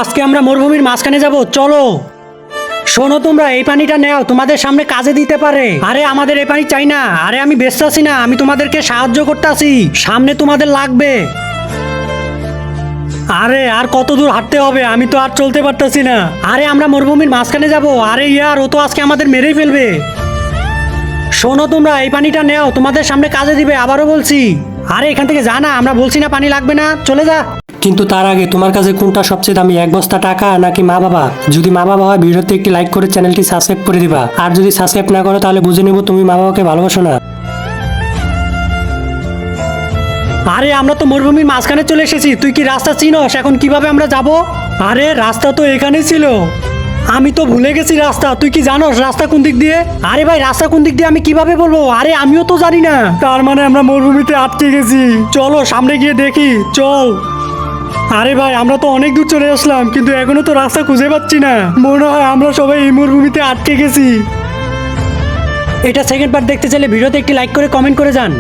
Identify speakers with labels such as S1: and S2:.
S1: আজকে আমরা মরুভূমির মাঝখানে যাব, চলো। শোনো, তোমরা এই পানিটা নেও, তোমাদের সামনে কাজে দিতে পারে। আরে আমাদের এই পানি চাই না, আরে আমি ব্যস্ত আছি না, আমি তোমাদেরকে সাহায্য করতেছি, সামনে তোমাদের লাগবে। আরে আর কত দূর হাঁটতে হবে, আমি তো আর চলতে পারতেছি না। আরে আমরা মরুভূমির মাঝখানে যাব। আরে ইয়ার, ও তো আজকে আমাদের মেরেই ফেলবে। শোনো, তোমরা এই পানিটা নেও, তোমাদের সামনে কাজে দিবে, আবারও বলছি। আরে এখান থেকে যা না, আমরা বলছি না পানি লাগবে না, চলে যা। কিন্তু তার আগে তোমার কাছে কোনটা সবচেয়ে দামি, এক বস্তা টাকা নাকি মা বাবা? যদি মা বাবা হয়, ভিডিওতে একটি লাইক করে চ্যানেলটি সাবস্ক্রাইব করে দিবা। আর যদি সাবস্ক্রাইব না করো, তাহলে বুঝে নিব তুমি মা বাবাকে ভালোবাসো না। আরে আমরা তো মরুভূমির মাঝখানে চলে এসেছি, তুই কি রাস্তা চিনোস? এখন কিভাবে আমরা যাব? আরে রাস্তা তো এখানেই ছিল, আমি তো ভুলে গেছি রাস্তা। তুই কি জানোস রাস্তা কোন দিক দিয়ে? আরে ভাই, রাস্তা কোন দিক দিয়ে আমি কিভাবে বলবো? আরে আমিও তো জানি না। তার মানে আমরা মরুভূমিতে আটকে গেছি। চলো সামনে গিয়ে দেখি, চল। আরে ভাই, আমরা তো অনেক দূর চলে আসলাম, কিন্তু এখনো তো রাস্তা খুঁজে পাচ্ছি না। মনে হয় আমরা সবাই এই মরুভূমিতে আটকে গেছি। এটা সেকেন্ড পার্ট দেখতে চাইলে ভিডিওতে একটি লাইক করে কমেন্ট করে যান।